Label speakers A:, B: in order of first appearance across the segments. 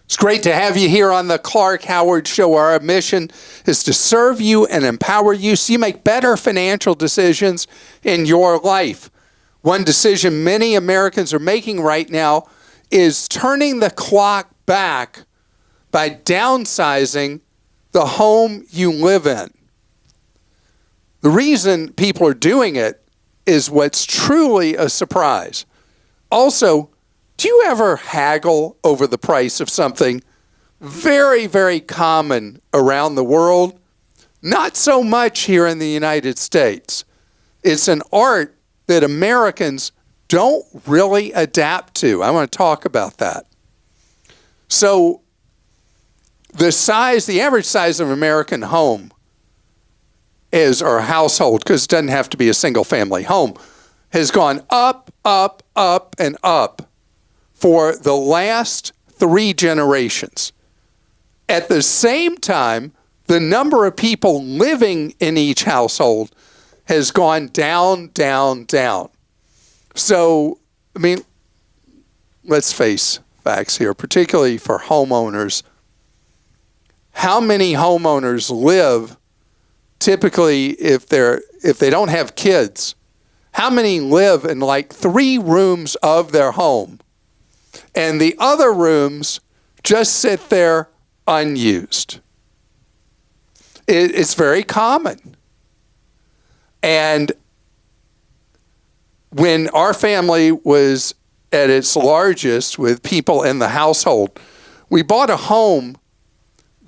A: It's great to have you here on the Clark Howard Show. Our mission is to serve you and empower you so you make better financial decisions in your life. One decision many Americans are making right now is turning the clock back by downsizing the home you live in. The reason people are doing it is what's truly a surprise. Also, do you ever haggle over the price of something? Very, very common around the world. Not so much here in the United States. It's an art that Americans don't really adapt to. I want to talk about that. So the average size of an American home or household, because it doesn't have to be a single family home, has gone up, up, up, and up for the last 3 generations. At the same time, the number of people living in each household has gone down, down, down. So, I mean, let's face facts here, particularly for homeowners. How many homeowners live, typically, if they don't have kids, how many live in like 3 rooms of their home? And the other rooms just sit there unused. It's very common. And when our family was at its largest with people in the household, we bought a home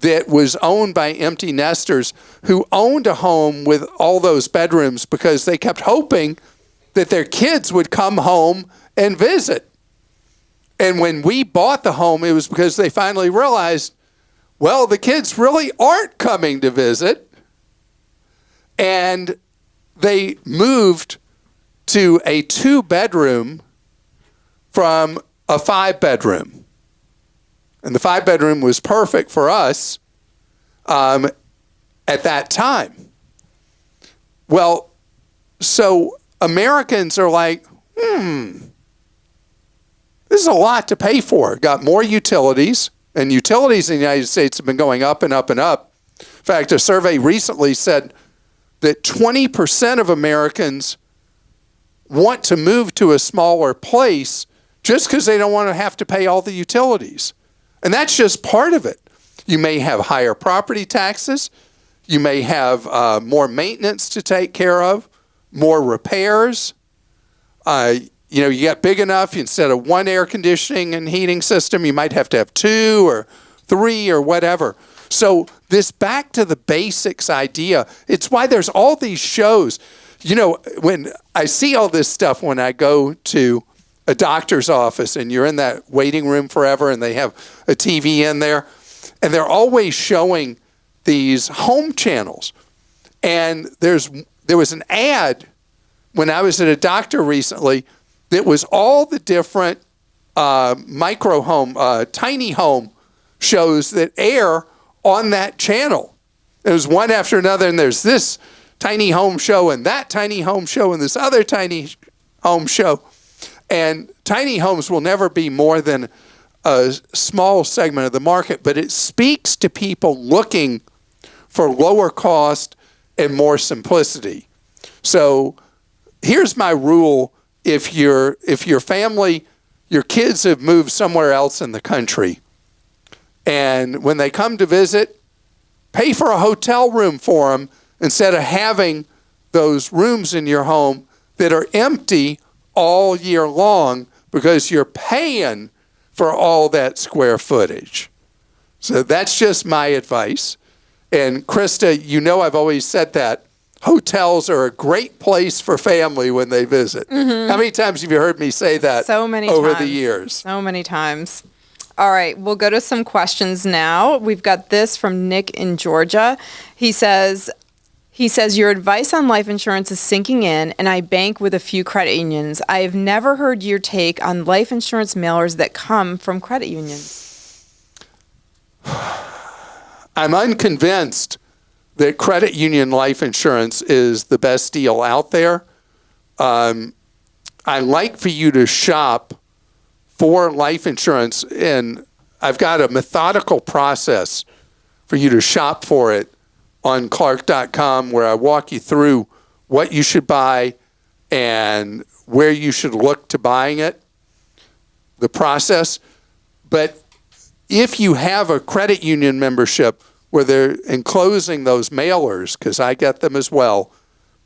A: that was owned by empty nesters who owned a home with all those bedrooms because they kept hoping that their kids would come home and visit. And when we bought the home, it was because they finally realized, well, the kids really aren't coming to visit. And they moved to a 2-bedroom from a 5-bedroom. And the 5-bedroom was perfect for us at that time. Well, so Americans are like, this is a lot to pay for. Got more utilities, and utilities in the United States have been going up and up and up. In fact, a survey recently said that 20% of Americans want to move to a smaller place just because they don't want to have to pay all the utilities. And that's just part of it. You may have higher property taxes. You may have more maintenance to take care of, more repairs. You get big enough, instead of 1 air conditioning and heating system, you might have to have 2 or 3 or whatever. So this back to the basics idea, it's why there's all these shows. When I see all this stuff when I go to a doctor's office and you're in that waiting room forever and they have a TV in there, and they're always showing these home channels. And there was an ad when I was at a doctor recently that was all the different micro home, tiny home shows that air on that channel. It was one after another, and there's this tiny home show and that tiny home show and this other tiny home show. And tiny homes will never be more than a small segment of the market, but it speaks to people looking for lower cost and more simplicity. So here's my rule. If your family, your kids have moved somewhere else in the country, and when they come to visit, pay for a hotel room for them instead of having those rooms in your home that are empty all year long because you're paying for all that square footage. So that's just my advice. And Christa, I've always said that hotels are a great place for family when they visit. Mm-hmm. How many times have you heard me say that over the years?
B: So many times. All right, we'll go to some questions now. We've got this from Nick in Georgia. He says, your advice on life insurance is sinking in, and I bank with a few credit unions. I have never heard your take on life insurance mailers that come from credit unions.
A: I'm unconvinced that credit union life insurance is the best deal out there. I like for you to shop for life insurance in I've got a methodical process for you to shop for it on Clark.com where I walk you through what you should buy and where you should look to buying it, the process. But if you have a credit union membership where they're enclosing those mailers, because I get them as well,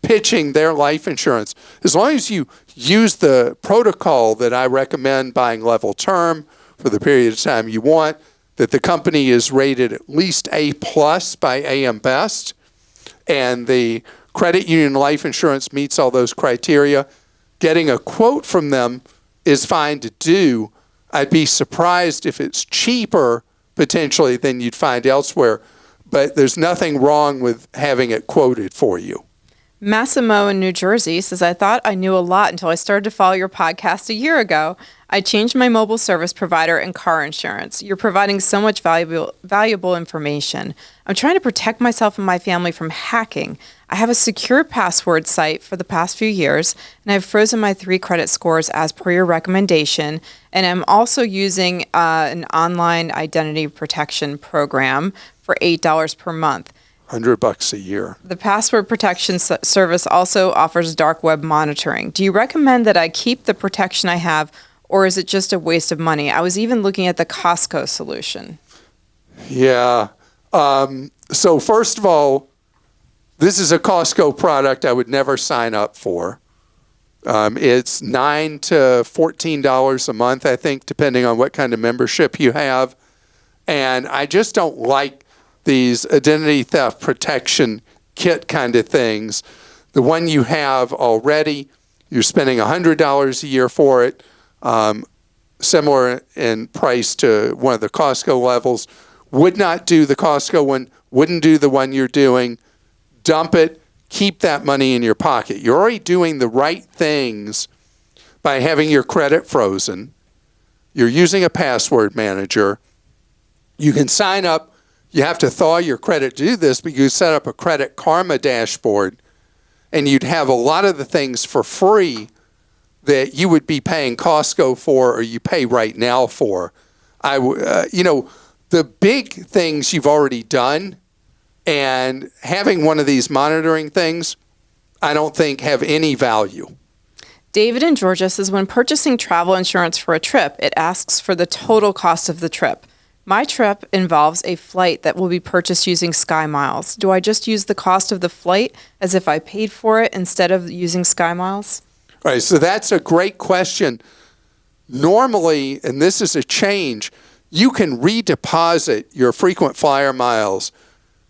A: pitching their life insurance, as long as you use the protocol that I recommend, buying level term for the period of time you want, that the company is rated at least A+ by AM Best, and the credit union life insurance meets all those criteria, getting a quote from them is fine to do. I'd be surprised if it's cheaper potentially than you'd find elsewhere, but there's nothing wrong with having it quoted for you.
B: Massimo in New Jersey says, I thought I knew a lot until I started to follow your podcast a year ago. I changed my mobile service provider and car insurance. You're providing so much valuable information. I'm trying to protect myself and my family from hacking. I have a secure password site for the past few years, and I've frozen my 3 credit scores as per your recommendation. And I'm also using an online identity protection program for $8 per month.
A: $100 a year.
B: The password protection service also offers dark web monitoring. Do you recommend that I keep the protection I have, or is it just a waste of money? I was even looking at the Costco solution.
A: Yeah. So first of all, this is a Costco product I would never sign up for. It's $9 to $14 a month, I think, depending on what kind of membership you have. And I just don't like these identity theft protection kit kind of things. The one you have already, you're spending $100 a year for it, similar in price to one of the Costco levels. Would not do the Costco one, wouldn't do the one you're doing. Dump it, keep that money in your pocket. You're already doing the right things by having your credit frozen. You're using a password manager. You can sign up. You have to thaw your credit to do this, but you set up a Credit Karma dashboard, and you'd have a lot of the things for free that you would be paying Costco for or you pay right now for. The big things you've already done, and having one of these monitoring things, I don't think have any value.
B: David in Georgia says, when purchasing travel insurance for a trip, it asks for the total cost of the trip. My trip involves a flight that will be purchased using Skymiles. Do I just use the cost of the flight as if I paid for it instead of using Skymiles?
A: All right, so that's a great question. Normally, and this is a change, you can redeposit your frequent flyer miles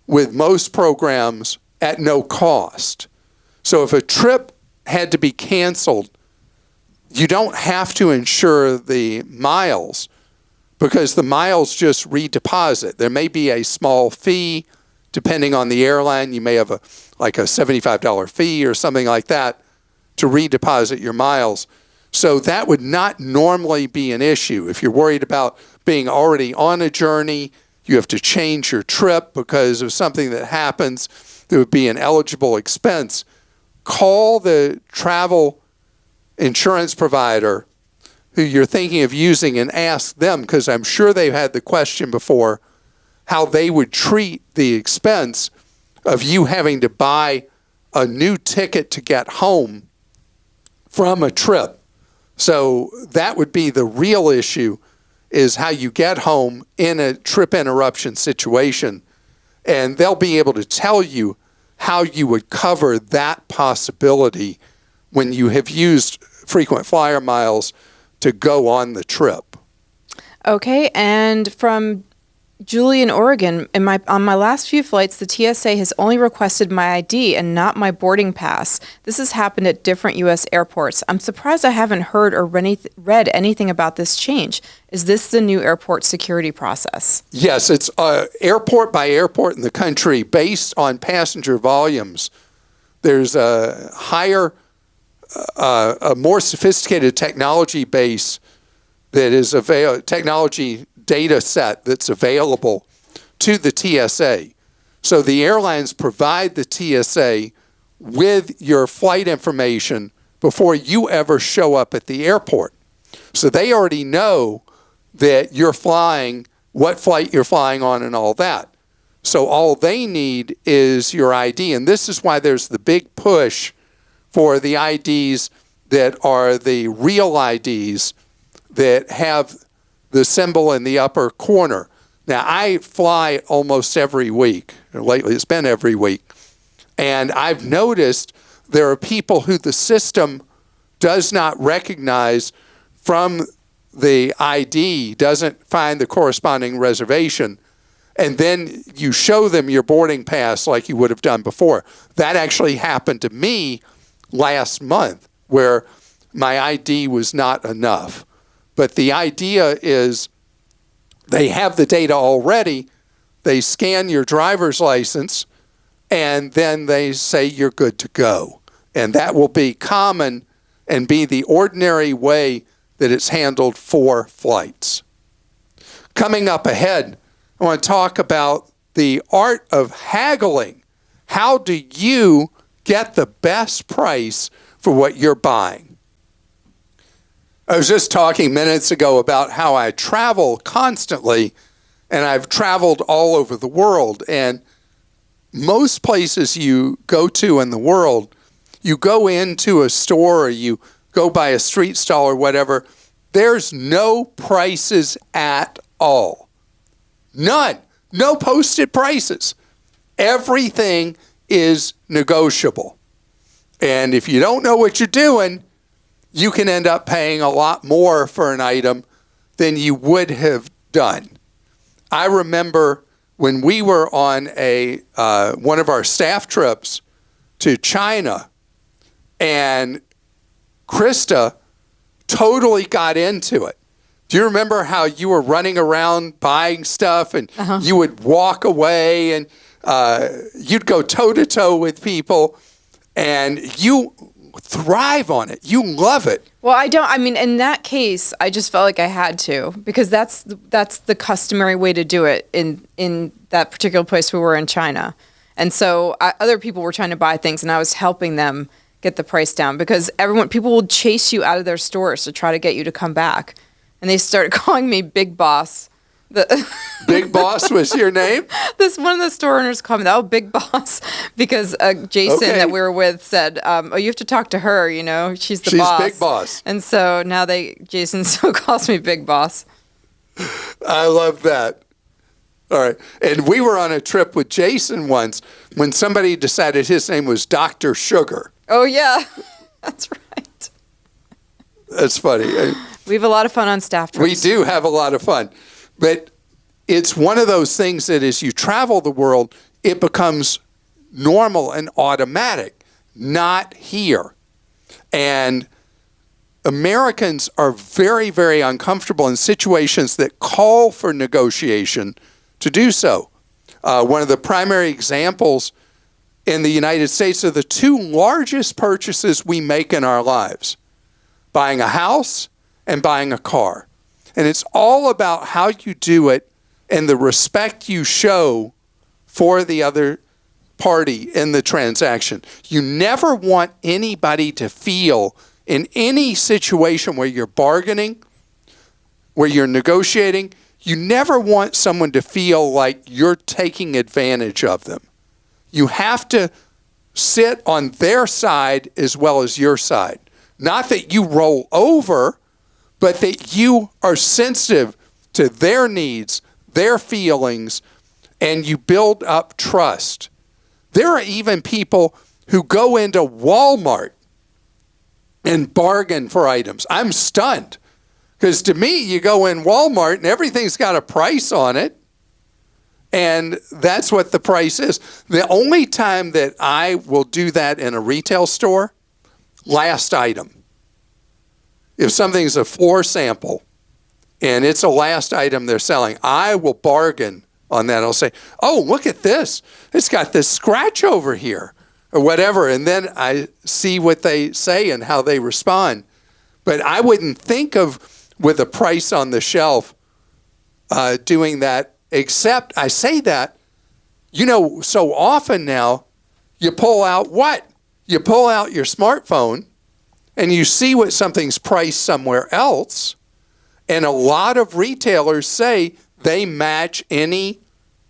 A: with most programs at no cost. So if a trip had to be canceled, you don't have to insure the miles, because the miles just redeposit. There may be a small fee, depending on the airline. You may have a $75 fee or something like that to redeposit your miles. So that would not normally be an issue. If you're worried about being already on a journey, you have to change your trip because of something that happens, there would be an eligible expense. Call the travel insurance provider who you're thinking of using and ask them, because I'm sure they've had the question before, how they would treat the expense of you having to buy a new ticket to get home from a trip. So that would be the real issue, is how you get home in a trip interruption situation. And they'll be able to tell you how you would cover that possibility when you have used frequent flyer miles to go on the trip.
B: Okay, and from Julie in Oregon, on my last few flights, the TSA has only requested my ID and not my boarding pass. This has happened at different U.S. airports. I'm surprised I haven't heard or read anything about this change. Is this the new airport security process?
A: Yes, it's airport by airport in the country based on passenger volumes. There's a higher, a more sophisticated technology base that is technology data set that's available to the TSA. So the airlines provide the TSA with your flight information before you ever show up at the airport. So they already know that you're flying what flight you're flying on and all that. So all they need is your ID. And this is why there's the big push for the IDs that are the real IDs that have the symbol in the upper corner. Now, I fly almost every week. Lately, it's been every week. And I've noticed there are people who the system does not recognize from the ID, doesn't find the corresponding reservation, and then you show them your boarding pass like you would have done before. That actually happened to me last month, where my ID was not enough. But the idea is they have the data already, they scan your driver's license, and then they say you're good to go. And that will be common and be the ordinary way that it's handled for flights. Coming up ahead, I want to talk about the art of haggling. How do you get the best price for what you're buying? I was just talking minutes ago about how I travel constantly, and I've traveled all over the world. And most places you go to in the world, you go into a store or you go by a street stall or whatever, there's no prices at all. None. No posted prices. Everything is negotiable. And if you don't know what you're doing, you can end up paying a lot more for an item than you would have done. I remember when we were on one of our staff trips to China, and Christa totally got into it. Do you remember how you were running around buying stuff and you would walk away and you'd go toe-to-toe with people and you thrive on it. You love it.
B: Well, I mean, in that case, I just felt like I had to, because that's the customary way to do it in that particular place we were in China. And so other people were trying to buy things and I was helping them get the price down, because people would chase you out of their stores to try to get you to come back. And they started calling me Big Boss.
A: Big Boss was your name?
B: One of the store owners called me, Big Boss, because Jason that we were with said, you have to talk to her, she's the boss.
A: She's Big Boss.
B: And so now Jason still calls me Big Boss.
A: I love that. All right. And we were on a trip with Jason once when somebody decided his name was Dr. Sugar.
B: Oh, yeah. That's right.
A: That's funny.
B: We have a lot of fun on staff trips.
A: We do have a lot of fun. But it's one of those things that as you travel the world, it becomes normal and automatic. Not here. And Americans are very, very uncomfortable in situations that call for negotiation to do so. One of the primary examples in the United States are the two largest purchases we make in our lives: buying a house and buying a car. And it's all about how you do it and the respect you show for the other party in the transaction. You never want anybody to feel in any situation where you're bargaining, where you're negotiating, you never want someone to feel like you're taking advantage of them. You have to sit on their side as well as your side. Not that you roll over, but that you are sensitive to their needs, their feelings, and you build up trust. There are even people who go into Walmart and bargain for items. I'm stunned, because to me, you go in Walmart and everything's got a price on it, and that's what the price is. The only time that I will do that in a retail store, last item. If something's a floor sample and it's a last item they're selling, I will bargain on that. I'll say, oh, look at this. It's got this scratch over here or whatever. And then I see what they say and how they respond. But I wouldn't think of, with a price on the shelf, doing that, except I say that, so often now you pull out what? You pull out your smartphone and you see what something's priced somewhere else. And a lot of retailers say they match any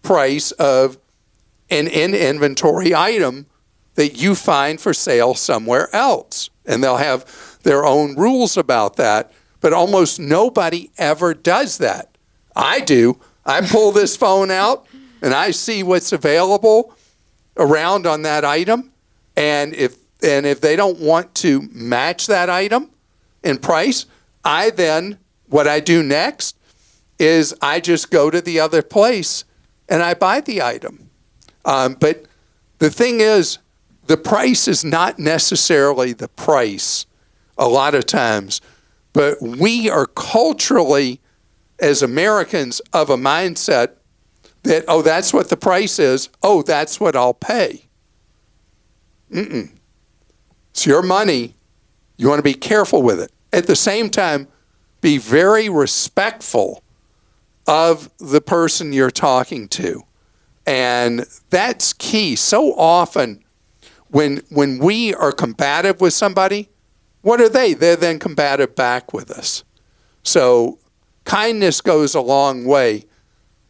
A: price of an in-inventory item that you find for sale somewhere else. And they'll have their own rules about that, but almost nobody ever does that. I do. I pull this phone out and I see what's available around on that item, and if they don't want to match that item in price, what I do next is I just go to the other place and I buy the item. But the thing is, the price is not necessarily the price a lot of times, but we are culturally, as Americans, of a mindset that, oh, that's what the price is. Oh, that's what I'll pay. It's your money. You want to be careful with it. At the same time, be very respectful of the person you're talking to. And that's key. So often, when we are combative with somebody, what are they? They're then combative back with us. So kindness goes a long way.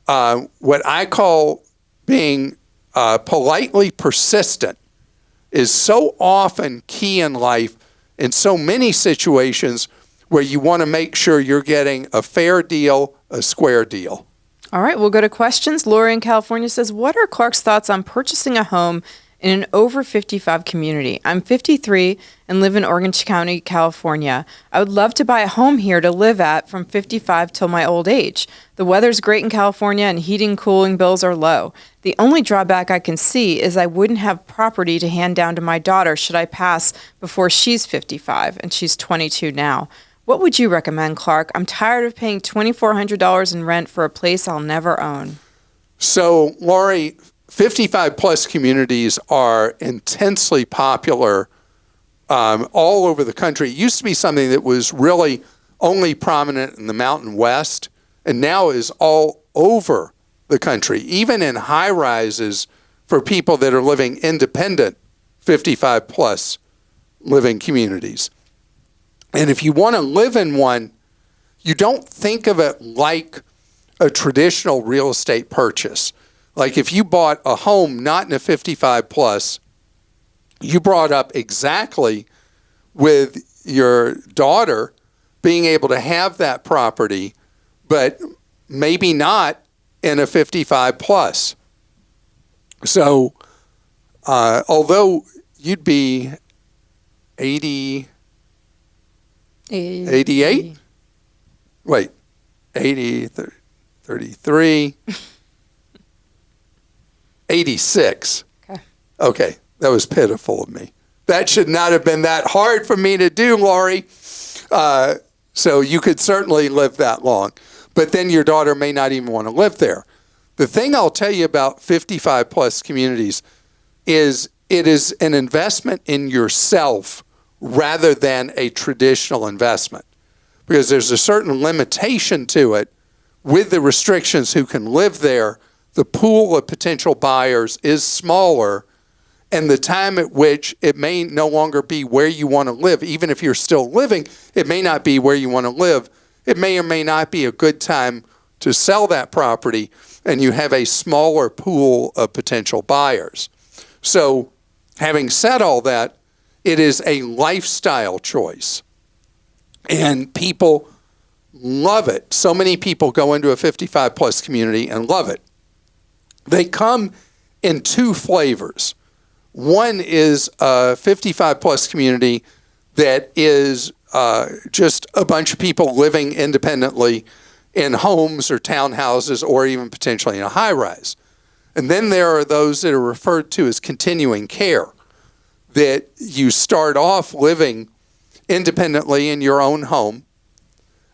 A: What I call being politely persistent is so often key in life in so many situations where you want to make sure you're getting a fair deal, a square deal.
B: All right, we'll go to questions. Lori in California says, what are Clark's thoughts on purchasing a home in an over 55 community? I'm 53 and live in Orange County, California. I would love to buy a home here to live at from 55 till my old age. The weather's great in California and heating and cooling bills are low. The only drawback I can see is I wouldn't have property to hand down to my daughter should I pass before she's 55, and she's 22 now. What would you recommend, Clark? I'm tired of paying $2,400 in rent for a place I'll never own.
A: So, Lori, 55-plus communities are intensely popular all over the country. It used to be something that was really only prominent in the Mountain West, and now is all over the country, even in high-rises for people that are living independent 55-plus living communities. And if you want to live in one, you don't think of it like a traditional real estate purchase. Like if you bought a home not in a 55 plus, you brought up exactly with your daughter being able to have that property, but maybe not in a 55 plus. So although you'd be 88? Wait, 80, 33, 86. Okay, that was pitiful of me. That should not have been that hard for me to do, Lori. So you could certainly live that long. But then your daughter may not even want to live there. The thing I'll tell you about 55-plus communities is it is an investment in yourself rather than a traditional investment, because there's a certain limitation to it with the restrictions who can live there. The pool of potential buyers is smaller, and the time at which it may no longer be where you want to live. Even if you're still living, it may not be where you want to live. It may or may not be a good time to sell that property, and you have a smaller pool of potential buyers. So having said all that, it is a lifestyle choice, and people love it. So many people go into a 55-plus community and love it. They come in two flavors. One is a 55-plus community that is just a bunch of people living independently in homes or townhouses or even potentially in a high-rise. And then there are those that are referred to as continuing care, that you start off living independently in your own home,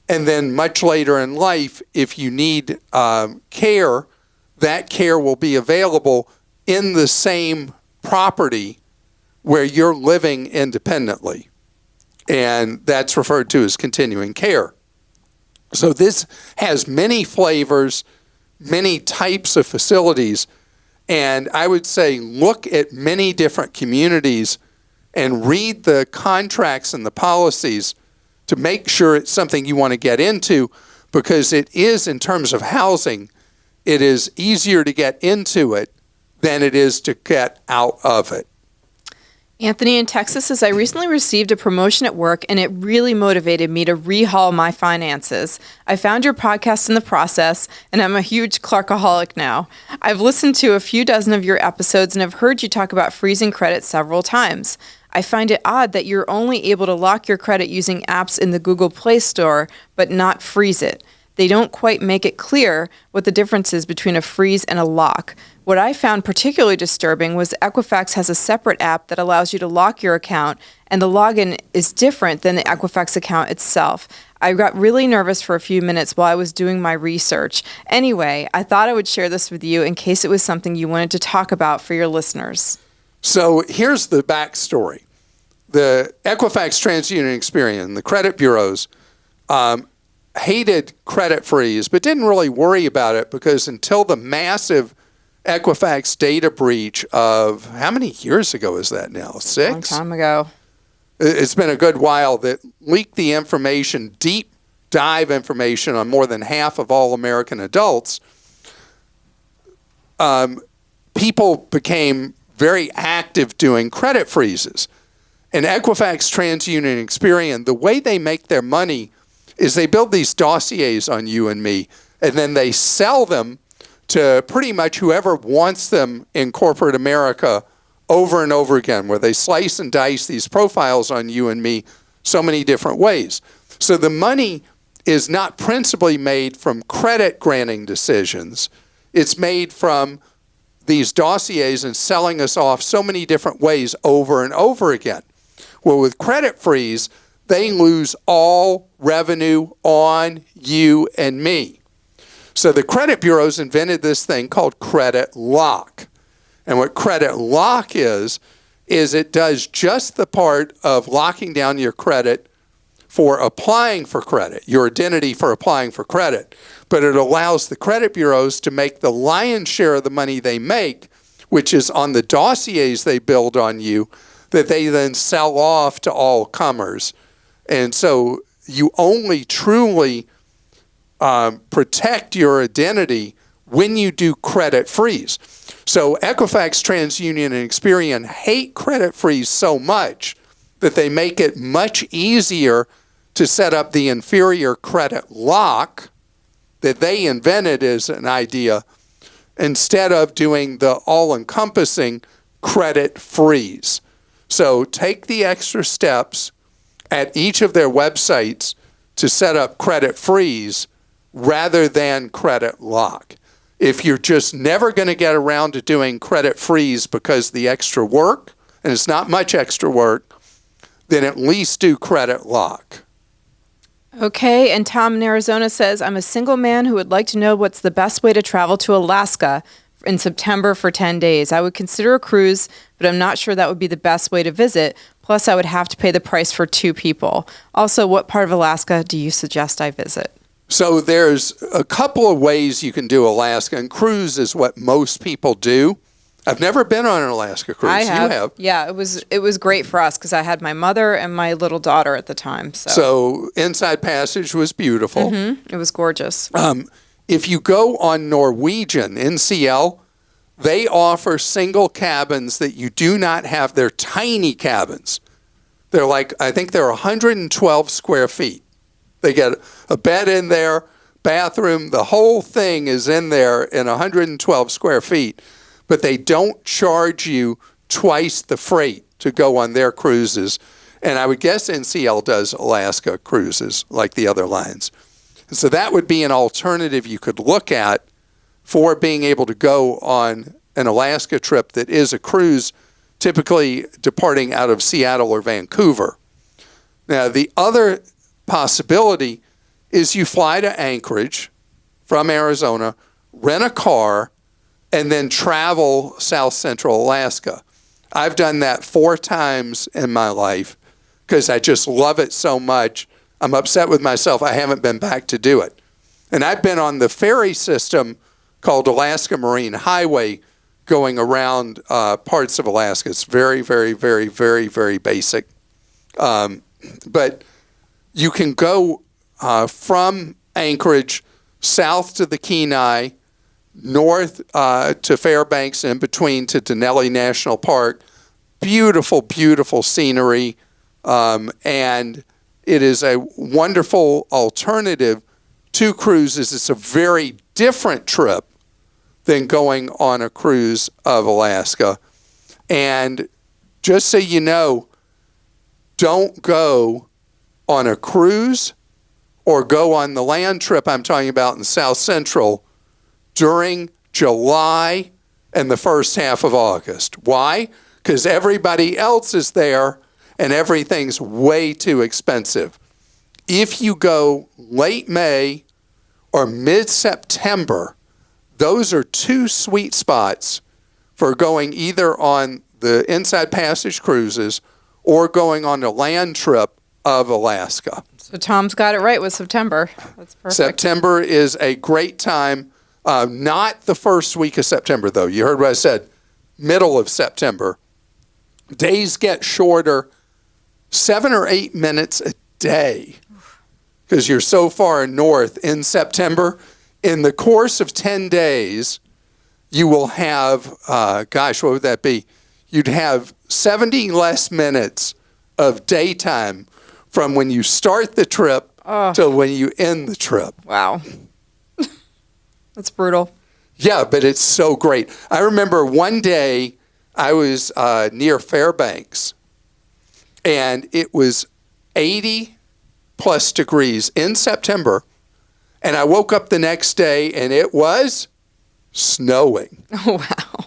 A: and then much later in life, if you need care, that care will be available in the same property where you're living independently. And that's referred to as continuing care. So this has many flavors, many types of facilities, and I would say look at many different communities and read the contracts and the policies to make sure it's something you want to get into. because it is, in terms of housing, it is easier to get into it than it is to get out of it.
B: Anthony in Texas says, I recently received a promotion at work and it really motivated me to rehaul my finances. I found your podcast in the process and I'm a huge Clarkaholic now. I've listened to a few dozen of your episodes and have heard you talk about freezing credit several times. I find it odd that you're only able to lock your credit using apps in the Google Play Store, but not freeze it. They don't quite make it clear what the difference is between a freeze and a lock. What I found particularly disturbing was Equifax has a separate app that allows you to lock your account, and the login is different than the Equifax account itself. I got really nervous for a few minutes while I was doing my research. Anyway, I thought I would share this with you in case it was something you wanted to talk about for your listeners.
A: So here's the backstory. The Equifax, TransUnion, Experian, the credit bureaus, hated credit freeze, but didn't really worry about it because until the massive Equifax data breach of, how many years ago is that now? 6?
B: A long time ago.
A: It's been a good while, that leaked the information, deep dive information on more than half of all American adults. People became very active doing credit freezes. And Equifax, TransUnion, and Experian, the way they make their money is they build these dossiers on you and me, and then they sell them to pretty much whoever wants them in corporate America over and over again, where they slice and dice these profiles on you and me so many different ways. So the money is not principally made from credit granting decisions. It's made from these dossiers and selling us off so many different ways over and over again. Well, with credit freeze, they lose all revenue on you and me. So the credit bureaus invented this thing called credit lock. And what credit lock is it does just the part of locking down your credit for applying for credit, your identity for applying for credit. But it allows the credit bureaus to make the lion's share of the money they make, which is on the dossiers they build on you, that they then sell off to all comers. And so you only truly protect your identity when you do credit freeze. So Equifax, TransUnion, and Experian hate credit freeze so much that they make it much easier to set up the inferior credit lock that they invented as an idea instead of doing the all-encompassing credit freeze. So take the extra steps at each of their websites to set up credit freeze rather than credit lock. If you're just never going to get around to doing credit freeze because of the extra work, and it's not much extra work, then at least do credit lock.
B: Okay, and Tom in Arizona says, I'm a single man who would like to know what's the best way to travel to Alaska in September for 10 days. I would consider a cruise, but I'm not sure that would be the best way to visit. Plus, I would have to pay the price for 2 people. Also, what part of Alaska do you suggest I visit?
A: So there's a couple of ways you can do Alaska, and cruise is what most people do. I've never been on an Alaska cruise.
B: I have.
A: You have.
B: Yeah, it was great for us because I had my mother and my little daughter at the time.
A: So Inside Passage was beautiful.
B: It was gorgeous.
A: If you go on Norwegian, NCL, they offer single cabins that you do not have. They're tiny cabins. They're like, I think they're 112 square feet. They get a bed in there, bathroom, the whole thing is in there in 112 square feet. But they don't charge you twice the freight to go on their cruises. And I would guess NCL does Alaska cruises like the other lines. And so that would be an alternative you could look at for being able to go on an Alaska trip that is a cruise, typically departing out of Seattle or Vancouver. Now, the other possibility is you fly to Anchorage from Arizona, rent a car, and then travel South Central Alaska. I've done that 4 times in my life because I just love it so much. I'm upset with myself I haven't been back to do it. And I've been on the ferry system called Alaska Marine Highway going around parts of Alaska. It's very, very, very, very, very basic. But you can go from Anchorage, south to the Kenai, north to Fairbanks, and in between to Denali National Park. Beautiful, beautiful scenery, and it is a wonderful alternative to cruises. It's a very different trip than going on a cruise of Alaska. And just so you know, don't go on a cruise or go on the land trip I'm talking about in South Central during July and the first half of August. Why? Because everybody else is there and everything's way too expensive. If you go late May or mid-September, those are two sweet spots for going either on the Inside Passage cruises or going on a land trip of Alaska.
B: So Tom's got it right with September. That's perfect.
A: September is a great time. Not the first week of September, though. You heard what I said. Middle of September. Days get shorter, 7 or 8 minutes a day, because you're so far north in September. In the course of 10 days, you will have, what would that be? You'd have 70 less minutes of daytime from when you start the trip till when you end the trip.
B: Wow. That's brutal.
A: Yeah, but it's so great. I remember one day I was near Fairbanks, and it was 80 plus degrees in September, and I woke up the next day, and it was snowing.
B: Oh, wow.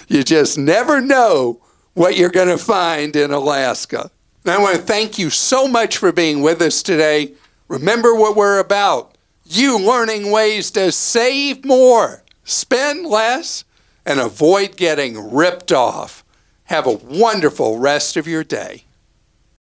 A: You just never know what you're going to find in Alaska. And I want to thank you so much for being with us today. Remember what we're about. You learning ways to save more, spend less, and avoid getting ripped off. Have a wonderful rest of your day.